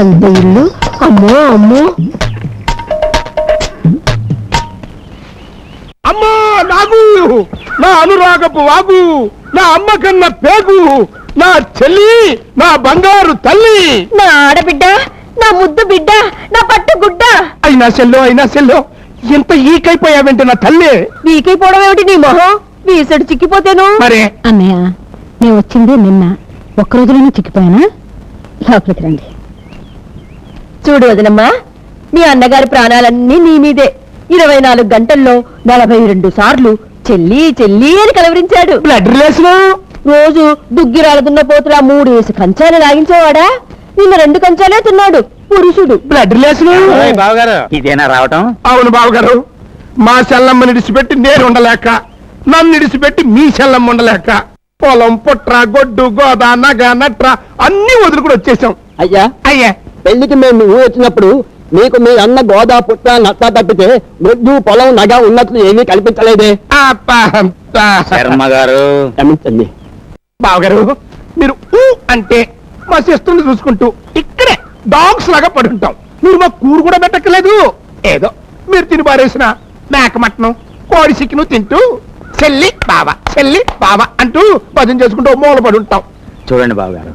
ఎంత ఇల్లు, అమ్మో అమ్మో. అమ్మా నాగు, నా అనురాగపు వాగు, నా అమ్మ కన్న పేగు, నా చెల్లి, నా బంగారు తల్లి, నా ఆడబిడ్డ, నా ముద్దు బిడ్డ, నా పట్టు గుడ్డ. అయినా సెల్లో ఎంత ఈకైపోయావంటే నా తల్లి. వీకైపోవడం ఏమిటి నీ మొహం? వీసడు చిక్కిపోతేను. మరే అన్నయ్య, నేను వచ్చింది నిన్న, ఒక్కరోజులోనే చిక్కిపోయానా? లోపలికి రండి. చూడు వదినమ్మా, మీ అన్నగారి ప్రాణాలన్నీ నీ మీదే. 24 గంటల్లో 42 సార్లు చెల్లి చెల్లి అని కలవరించాడు. Blood relation. రోజు దుగ్గిరాల దున్నపోతులా 3 వేసి కంచాలు లాగించేవాడా? నిన్న 2 కంచాలే తిన్నాడు పురుషుడు. Blood relation. బావగారు ఇదేనా రావటం? అవును బావగారు, మా సెల్లమ్మని ఇడిచిపెట్టి నేను ఉండలేక, నన్ను ఇడిచిపెట్టి మీ సెల్లమ్మ ఉండలేక, పొలం పుట్ర గొడ్డు గోద నగ నట్ర అన్ని వదులుకుని వచ్చేసాం. అయ్యా అయ్యా, పెళ్లికి మేము ఊరు వచ్చినప్పుడు మీకు మీ అన్న గోదా పుట్ట నత్త తప్పితే గొడ్డు పొలం నగ ఉన్నట్లు ఏమీ కల్పించలేదే. శర్మ గారు క్షమించండి బావగారు, మీరు ఊ అంటే మా సిస్టర్ని చూసుకుంటూ ఇక్కడే డాగ్స్ లాగా పడుంటాం. మీరు మా కూడు కూడా పెట్టక్కలేదు. ఏదో మీరు తిని పారేసిన మేక మటనం కోడి చికెను తింటూ చెల్లి బావ అంటూ భజన చేసుకుంటూ మూల పడి ఉంటాం. చూడండి బావగారు,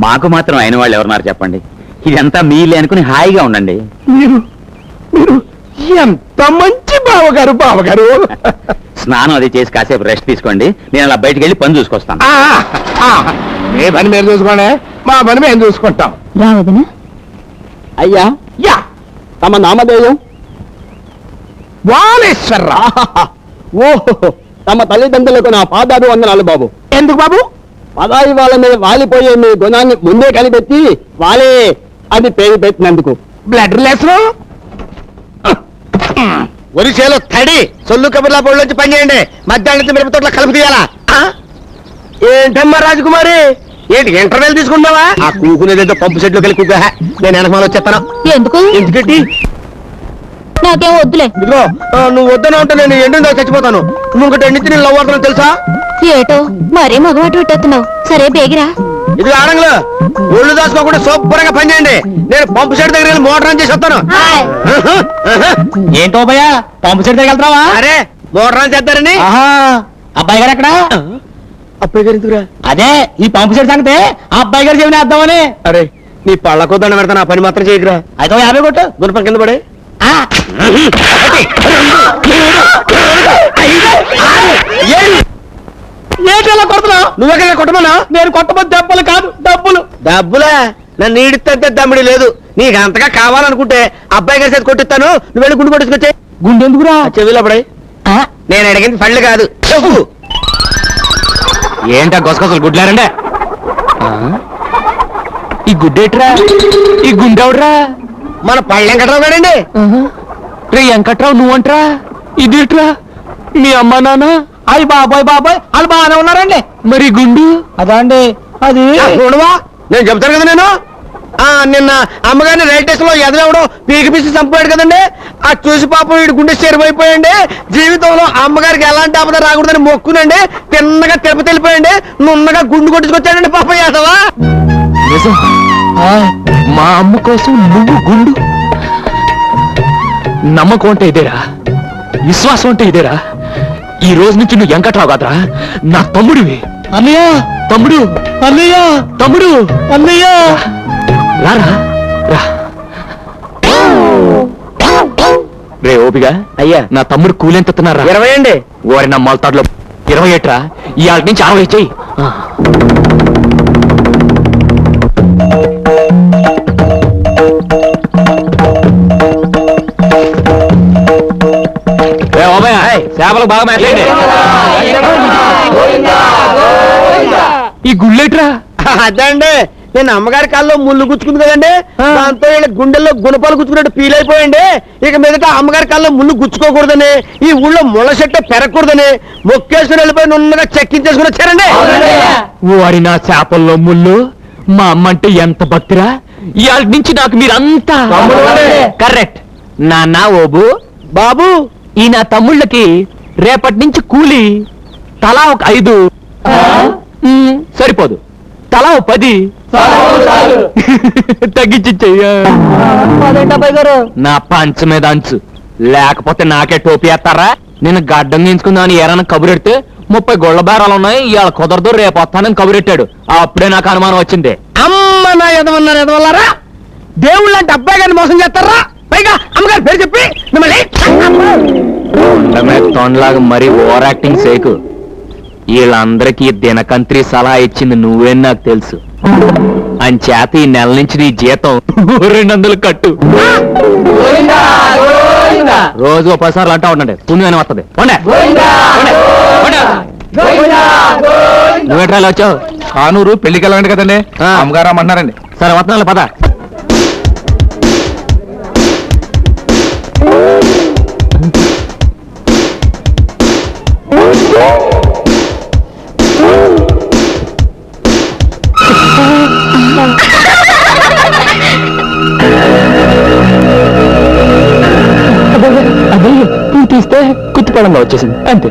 మాకు మాత్రం అయిన వాళ్ళు ఎవరున్నారు చెప్పండి? ఇదంతా మీలే అనుకుని హాయిగా ఉండండి. మీరు మీరు ఎంత మంచి బావగారు. స్నానం అది చేసి కాసేపు రెస్ట్ తీసుకోండి, నేను అలా బయటికి వెళ్ళి పని చూసుకొస్తాను. ఏ పని మీరు చూసుకోండి, మా పని మేము చూసుకుంటాం. రావదనా? అయ్యా యా, తమ నామధేయం? వాలేశ్వరరావు. ఓహో, తమ తల్లిదండ్రులకు నా పాదాలు వందనాలు బాబు. ఎందుకు బాబు? పదాయి వాళ్ళ మీద వాలిపోయే మీ గుణాన్ని ముందే కనిపెట్టి వాలే అది పేరు పెట్టినందుకు. Blood relation. ఒరిసేలో తడి సొల్లు కబుర్లా పొడిలోంచి పని చేయండి. మధ్యాహ్నం మిరప తోటలో కలుపు తీయాలా? ఏంటమ్మా రాజకుమారి, ఏంటి ఇంటర్వెల్ తీసుకుంటావా? ఆ కూకునేదేదో పంపు సెట్లో కలిసి కూక. నేను వెనకమాల వచ్చేస్తాను. ఎందుకు? ఎందుకంటే నాకేం వద్దులే. ఇదిగో, నువ్వు వద్దన ఉంటే నేను ఎండిన చచ్చిపోతాను. నువ్వు ఇంకటి ఎండితే నేను లవ్ అవుతాను తెలుసా? ఏటో మరే మగవాటు పెట్టేస్తున్నావు. సరే బేగిరా. ఇది ఆడంగులు ఒళ్ళు దాచుకోకుండా శుభ్రంగా పని చేయండి. నేను పంపు సెట్ దగ్గర వెళ్ళి మోటార్ ఆన్ చేసి వస్తాను. ఏంటో భయ్యా, పంపు సెట్ దగ్గర వెళ్తావా? అరే, మోటార్ ఆన్ చేస్తారని. అబ్బాయి గారు ఎక్కడ? అప్పుడు గారు ఎందుకురా? అదే ఈ పంపు సెట్ సంగతే ఆ అబ్బాయి గారు చెవిని వేద్దామని. అరే, నీ పళ్ళకో దండ పెడతాను, ఆ పని మాత్రం చేయకురా. అయితే 50 కొట్టు. గుణపం కింద పడే. ఏంటలా కొడుతున్నావు? నువ్వెక్కడ కొట్టమన్నా? నేను కొట్టబోతు దెబ్బలు కాదు, డబ్బులు. డబ్బులా? నన్ను ఈడితే దమ్ముడి లేదు. నీకు అంతగా కావాలనుకుంటే అబ్బాయి గారి చేతి కొట్టిస్తాను. నువ్వు వెళ్ళి గుండు కొట్టుకొచ్చే. గుండెందుకురా? చెవిలో పడే. నేను అడిగింది పళ్ళు కాదు, చెప్పు. ఏంటా గొసగొసలు గుడ్లారండే? ఈ గుడ్డేట్రా? ఈ గుండెవడ్రా? మన పళ్ళు వెంకట్రావు గారండి. రే వెంకట్రావు నువ్వంట్రా? ఇదేట్రా? మీ అమ్మ నాన్న? అయ్యి బాబాయ్ వాళ్ళు బాగానే ఉన్నారండి. మరి గుండు అదా అండి? అది చూడవా, నేను చెప్తాను కదా. నేను నిన్న అమ్మగారిని రైల్ స్టేషన్ లో ఎదలవడం పీకి పిసి చంపాడు కదండి. ఆ చూసి పాపం వీడి గుండె చెరిపోయిపోయండి. జీవితంలో అమ్మగారికి ఎలాంటి ఆపద రాకూడదని మొక్కునండి. తిన్నగా తిరుపతి వెళ్ళిపోయండి. నున్నగా గుండు కొట్టుకొచ్చాడండి పాపం యాదవా. నిజం? మా అమ్మ కోసం నువ్వు గుండు? నమ్మకం అంటే ఇదేరా, విశ్వాసం అంటే ఇదేరా. ఈ రోజు నుంచి నువ్వు వెంకట్రావు కాదురా, నా తమ్ముడివి. అన్నయ్య, తమ్ముడు, అన్నయ్య, తమ్ముడు, అన్నయ్య. రారా రా. రే ఓపిగా, అయ్యా, నా తమ్ముడు కూలెంత తిన్నారా? 20 అండి. ఓరి నా మొలతాడులో 20 ఏట్రా. ఇవాళ నుంచి 60 చెయ్యి. చేపలకు బాగా మేతండి. ఈ గుళ్ళేట్రా? అదండి, నేను అమ్మగారి కాల్లో ముళ్ళు గుచ్చుకుంది కదండి. దాంతో వీళ్ళ గుండెల్లో గుణపాలు గుచ్చుకున్నట్టు ఫీల్ అయిపోయండి. ఇక మీదట అమ్మగారి కాల్లో ముళ్ళు గుచ్చుకోకూడదని, ఈ ఊళ్ళో ముళ్ళ చెట్టు పెరగకూడదని మొక్కేసుకుని వెళ్ళిపోయి నున్నగా చెక్కించేసుకుని వచ్చారండి. వారి నా చేపల్లో ముళ్ళు. మా అమ్మ అంటే ఎంత భక్తిరా. ఇవాళ నుంచి నాకు మీరంతా కరెక్ట్. నాన్న ఓబు బాబు, ఈ నా తమ్ముళ్ళకి రేపటి నుంచి కూలి తలా ఒక 5 సరిపోదు, తలా 10 తగ్గించి చెయ్యా అదేంటి అబ్బాయి గారు నా పంచ మీద అంచు లేకపోతే నాకే టోపీ వేస్తారా నేను గడ్డం దించుకుందామని ఏరైనా కబురెడితే 30 గొళ్ళ బేరాలు ఉన్నాయి ఇవాళ కుదరదు రేపు వస్తానని కబురెట్టాడు అప్పుడే నాకు అనుమానం వచ్చింది. అమ్మ నా ఎదవన్నారు ఎదవల్లారా, దేవుళ్ళు అంటే అబ్బాయి గారిని మోసం చేస్తారా? పైగా అమ్మగారి పేరు చెప్పి మిమ్మల్ని తొండలాగా మరీ ఓవర్ యాక్టింగ్ చేయకు. వీళ్ళందరికీ దినకంత్రి సలహా ఇచ్చింది నువ్వేని నాకు తెలుసు. అంచేత ఈ నెల నుంచి నీ జీతం 200 కట్టు. రోజు 10 సార్లు అంటా ఉండండి, పుణ్యమైన వస్తుంది. నువ్వేట్రా వచ్చావు? కానూరు పెళ్లికి వెళ్ళండి కదండి, అమ్మగారు రమ్మన్నారండి. సరే వస్తున్నాను పద. అదే నువ్వు తీస్తే కుత్తిపడంగా వచ్చేసింది అంతే.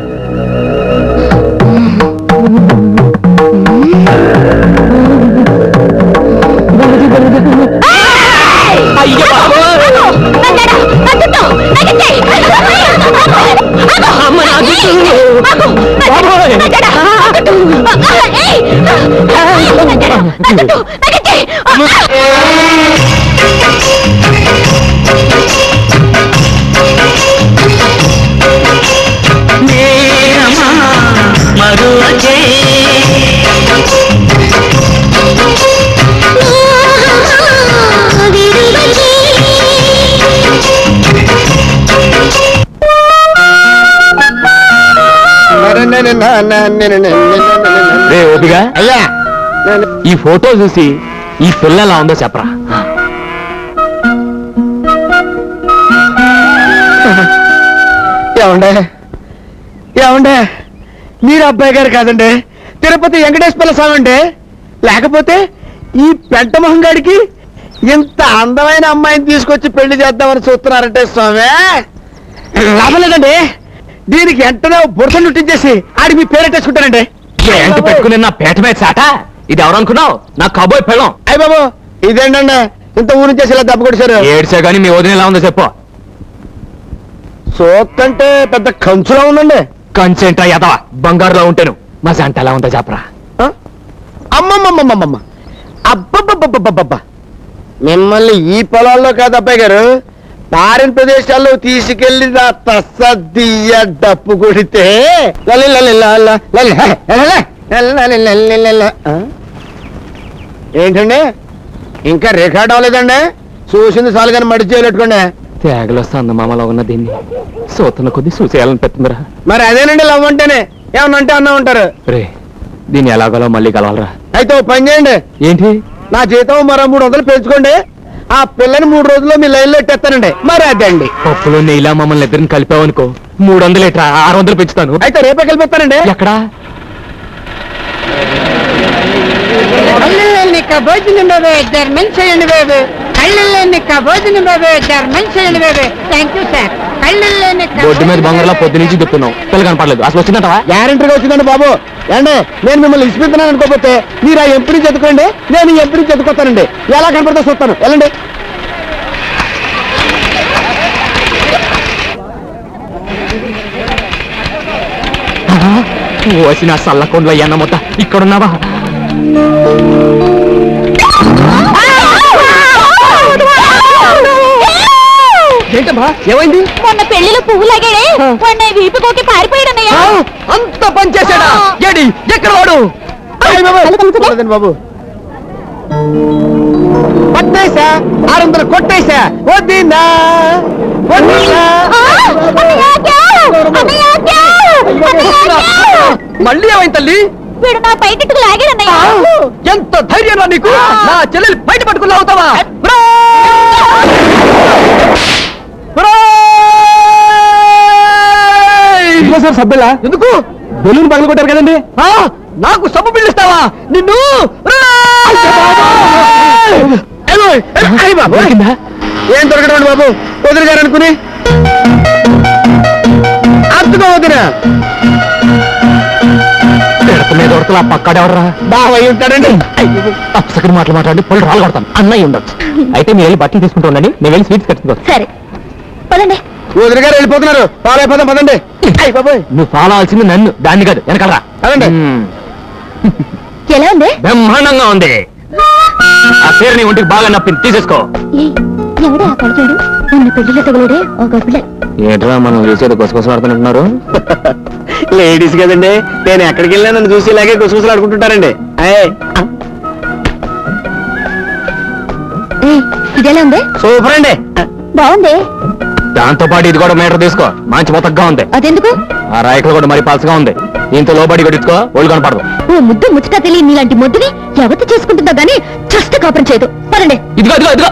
ఓపిగా అయ్యా ఈ ఫోటో చూసి ఈ పిల్ల ఎలా ఉందో చెప్పరా. ఏమండే ఏమండే మీరు అబ్బాయి గారు కాదండి, తిరుపతి వెంకటేశ్వర స్వామి అండి. లేకపోతే ఈ పెంట మొహం గాడికి ఇంత అందమైన అమ్మాయిని తీసుకొచ్చి పెళ్లి చేద్దామని చూస్తున్నారంటే స్వామి లాభం లేదండి. దీనికి వెంటనే బురసలు చుట్టించేసి ఆడి మీ పేరెట్టేసుకుంటానండి. ఏంటి పెట్టుకుని నా పేట మీద చాట? ఇది ఎవరనుకున్నావు? నా కబోయ్ పెళ్ళం. అయ్య బాబు ఇదేంటండి ఇంత ఊరి చేసి ఇలా దెబ్బ కొట్టేశారు? ఏడ్చా గానీ మీ వదిన ఎలా ఉందో చెప్పు. సోకంటే పెద్ద కంచులా ఉందండి. కంచెంటా ఎదవా బంగారులో ఉంటాను. మా జంట ఎలా ఉందో చెప్పరా. అమ్మమ్మమ్మమ్మమ్మ అబ్బబ్బబ్బబ్బబ్బబ్బ మిమ్మల్ని ఈ పొలాల్లో కాదు అబ్బాయి గారు, ఫారిన్ ప్రదేశాల్లో తీసుకెళ్లి నా తస్సదియ్య డప్పు కొడితే ఏంటండి ఇంకా రికార్డ్ అవ్వలేదండి? చూసింది చాలు కానీ మడి చేయలేట్టుకోండి. తేగలో సందమామలో ఉన్న దీన్ని సూతన కొద్ది చూసేయాలని పెడుతుందిరా. మరి అదేనండి లవ్ అంటేనే, ఏమన్నా అంటే అన్నా ఉంటారు. రే దీన్ని ఎలాగోలో మళ్ళీ కలవాలరా. అయితే ఓ పని చేయండి, ఏంటి? నా జీతం మరో 300 పెంచుకోండి, ఆ పిల్లని 3 రోజుల్లో మీ లైన్లో ఎట్టేస్తానండి. మరి అదండి పప్పులో నెయ్యిలా మమ్మల్ని ఇద్దరిని కలిపావనుకో 300 ఎట్రా 600 పెంచుతాను. అయితే రేపే కలిపిస్తానండి. ఎక్కడా? కళ్ళల్లోని భోజనం బాబు ధర్మం చేయండి బాబు. కళ్ళల్లోని భోజనం బాబు ధర్మం చేయండి బాబు. Thank you sir. కళ్ళల్లోని బొడ్డు మీద బంగారులో పొద్దు నుంచి చెప్తున్నావు, పిల్ల కనపడలేదు. అసలు వచ్చిందంటవా? గ్యారెంటీగా వచ్చిందండి బాబు. ఏండి నేను మిమ్మల్ని ఇచ్చిపోతున్నాను అనుకోకపోతే మీరు ఆ ఎంపీ చదువుకోండి, నేను ఈ ఎంపీ చదువుకోతానండి. ఎలా కనపడతా చూస్తాను, వెళ్ళండి. వచ్చిన సల్లకొండలో ఎన్నమొత్త ఇక్కడున్నావా? ఏంటమ్మా ఏమైంది? మొన్న పెళ్లిలో పువ్వు లాగాడే మొన్న వీపుకోకి పారిపోయాడన్నయ్య. అంత పని చేశాడా? ఏడి ఎక్కడ వాడు? లేదండి బాబు, పట్టేశా 600 కొట్టేశా. వద్దిందా మళ్ళీ ఏమైంది తల్లి? వీడు నా బయటకు లాగాడన్నయ్య. ఎంత ధైర్యం నీకు? నా చెల్లెలు బయట పట్టుకుని అవుతావా? సార్ సభ్యులా ఎందుకు? బెలూన్ పగలు కొట్టారు కదండి. నాకు సబ్బు పిల్లిస్తావా నిన్ను? ఏం దొరకడం బాబు, వదిలి గారు అనుకుని అర్థం వదిన మీద ఇంతలో ఆ పక్కడెవర్రా బాగా అయి ఉంటాడండి అప్సకరి మాట్లాడి పళ్ళు రాళ్ళు కొడతాను అన్నయ్య ఉండొచ్చు అయితే మీరు వెళ్ళి బట్టలు తీసుకుంటూ ఉండండి నేను వెళ్ళి స్వీట్స్ కట్టుకుంటాను సరే పదండి. వదిలి గారు వెళ్ళిపోతున్నారు ఫాలో అయిపోతాం పదండి అయ్యి బాబోయ్ నువ్వు ఫాలో అవ్వాల్సింది నన్ను దాన్ని కాదు వెనకాలరా పదండి. ఎలా ఉంది? బ్రహ్మాండంగా ఉంది ఆ చీర నీ ఒంటికి బాగా నప్పింది తీసేసుకో ఎవడే ఆ కడిచాడు? ఉన్న పెళ్లిలో తగులుడే ఒక పిల్ల. ఏంట్రా మనం చూసేది గుసగుసలు ఆడుతున్నట్టున్నారు లేడీస్ కదండి నేను ఎక్కడికి వెళ్ళినా నన్ను చూసి ఇలాగే గుసగుసలు ఆడుకుంటుంటారండి ఇదెలా ఉంది? సూపర్ అండి బాగుంది. దాంతో పాటు ఇది కూడా మీటర్ తీసుకో మంచి మొత్తగా ఉంది అదెందుకు? ఆ రాయకలు కూడా మరి పలసగా ఉంది ఇంత లోబడి కొట్టించుకో ఒళ్ళు కనపడదు ఓ ముద్దు ముచ్చట తెలియని నీలాంటి ముద్దుని ఎవరు చేసుకుంటుందో గానీ చస్తే కాపురం చేయదు. పదండి. ఇదిగో